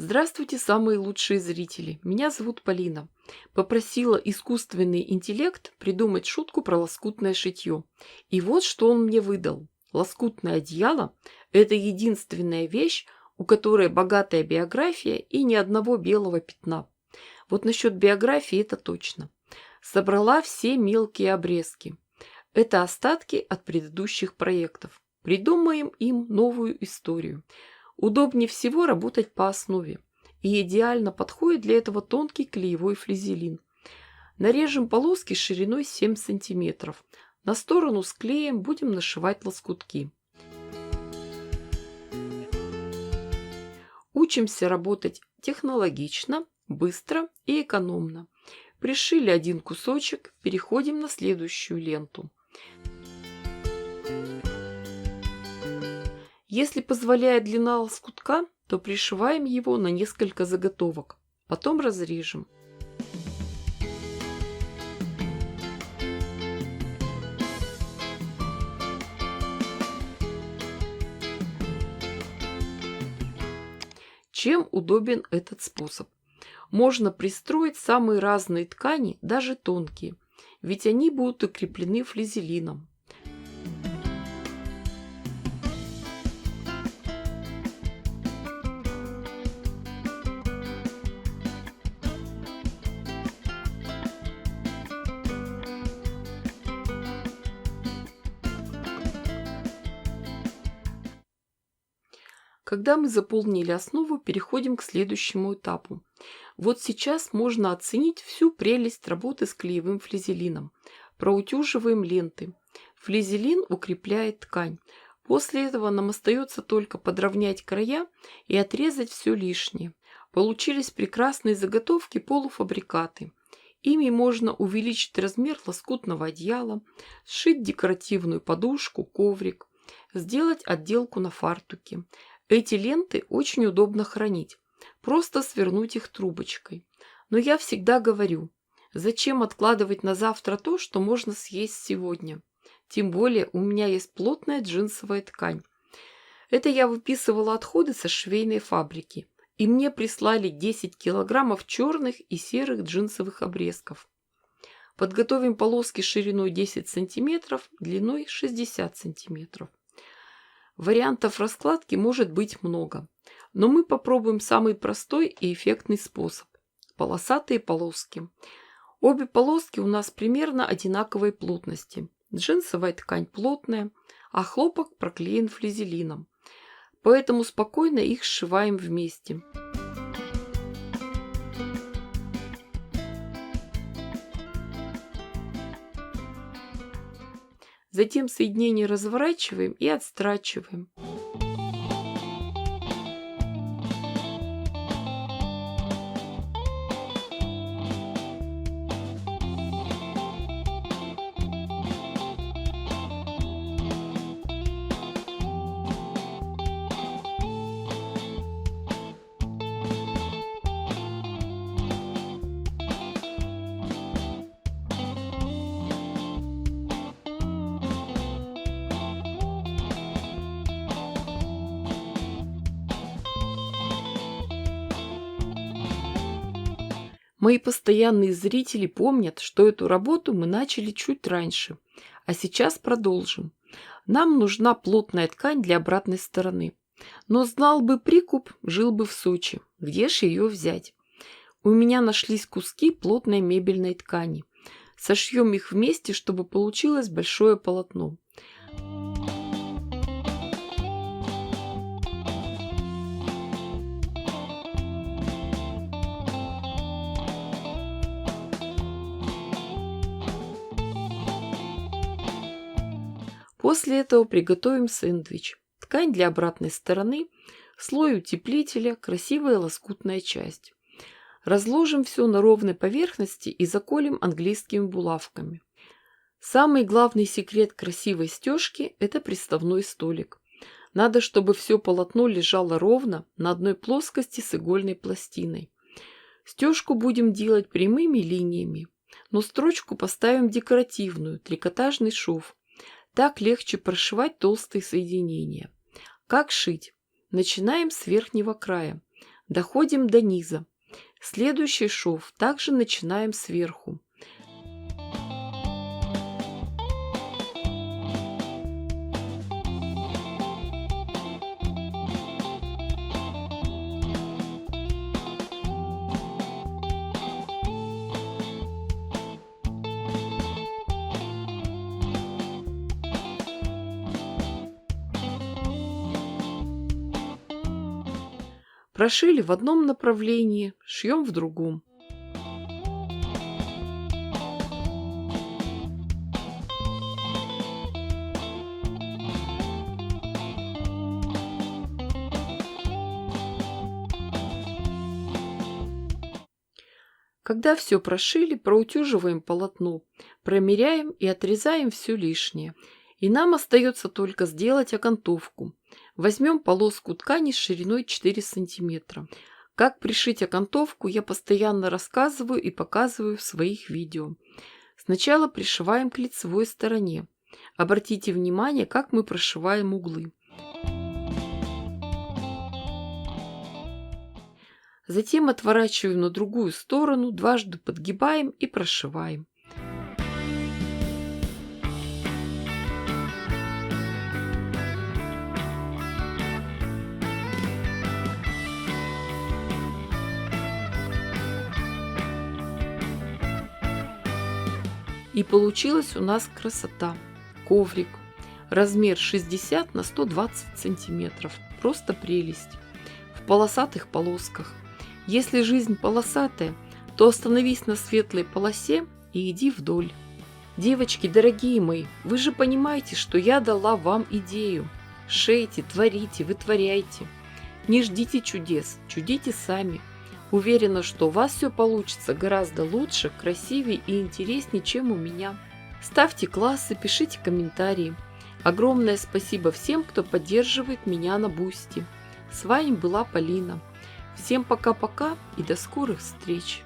Здравствуйте, самые лучшие зрители. Меня зовут Полина. Попросила искусственный интеллект придумать шутку про лоскутное шитье. И вот что он мне выдал. Лоскутное одеяло– это единственная вещь, у которой богатая биография и ни одного белого пятна. Вот насчет биографии это точно. Собрала все мелкие обрезки. Это остатки от предыдущих проектов. Придумаем им новую историю. Удобнее всего работать по основе. И идеально подходит для этого тонкий клеевой флизелин. Нарежем полоски шириной 7 см. На сторону с клеем будем нашивать лоскутки. Учимся работать технологично, быстро и экономно. Пришили один кусочек, переходим на следующую ленту. Если позволяет длина лоскутка, то пришиваем его на несколько заготовок. Потом разрежем. Чем удобен этот способ? Можно пристроить самые разные ткани, даже тонкие, ведь они будут укреплены флизелином. Когда мы заполнили основу, переходим к следующему этапу. Вот сейчас можно оценить всю прелесть работы с клеевым флизелином. Проутюживаем ленты. Флизелин укрепляет ткань. После этого нам остается только подровнять края и отрезать все лишнее. Получились прекрасные заготовки полуфабрикаты. Ими можно увеличить размер лоскутного одеяла, сшить декоративную подушку, коврик, сделать отделку на фартуке. Эти ленты очень удобно хранить. Просто свернуть их трубочкой. Но я всегда говорю, зачем откладывать на завтра то, что можно съесть сегодня? Тем более у меня есть плотная джинсовая ткань. Это я выписывала отходы со швейной фабрики. И мне прислали 10 килограммов черных и серых джинсовых обрезков. Подготовим полоски шириной 10 сантиметров, длиной 60 сантиметров. Вариантов раскладки может быть много, но мы попробуем самый простой и эффектный способ – полосатые полоски. Обе полоски у нас примерно одинаковой плотности. Джинсовая ткань плотная, а хлопок проклеен флизелином. Поэтому спокойно их сшиваем вместе. Затем соединение разворачиваем и отстрачиваем. Мои постоянные зрители помнят, что эту работу мы начали чуть раньше, а сейчас продолжим. Нам нужна плотная ткань для обратной стороны. Но знал бы прикуп, жил бы в Сочи. Где ж ее взять? У меня нашлись куски плотной мебельной ткани. Сошьем их вместе, чтобы получилось большое полотно. После этого приготовим сэндвич. Ткань для обратной стороны, слой утеплителя, красивая лоскутная часть. Разложим все на ровной поверхности и заколем английскими булавками. Самый главный секрет красивой стежки – это приставной столик. Надо, чтобы все полотно лежало ровно на одной плоскости с игольной пластиной. Стежку будем делать прямыми линиями, но строчку поставим декоративную, трикотажный шов. Так легче прошивать толстые соединения. Как шить? Начинаем с верхнего края. Доходим до низа. Следующий шов также начинаем сверху. Прошили в одном направлении, шьем в другом. Когда все прошили, проутюживаем полотно, промеряем и отрезаем все лишнее. И нам остается только сделать окантовку. Возьмем полоску ткани с шириной 4 см. Как пришить окантовку, я постоянно рассказываю и показываю в своих видео. Сначала пришиваем к лицевой стороне. Обратите внимание, как мы прошиваем углы. Затем отворачиваем на другую сторону, дважды подгибаем и прошиваем. И получилась у нас красота. Коврик. Размер 60 на 120 сантиметров. Просто прелесть. В полосатых полосках. Если жизнь полосатая, то остановись на светлой полосе и иди вдоль. Девочки, дорогие мои, вы же понимаете, что я дала вам идею. Шейте, творите, вытворяйте. Не ждите чудес, чудите сами. Уверена, что у вас все получится гораздо лучше, красивее и интереснее, чем у меня. Ставьте классы, пишите комментарии. Огромное спасибо всем, кто поддерживает меня на Бусти. С вами была Полина. Всем пока-пока и до скорых встреч!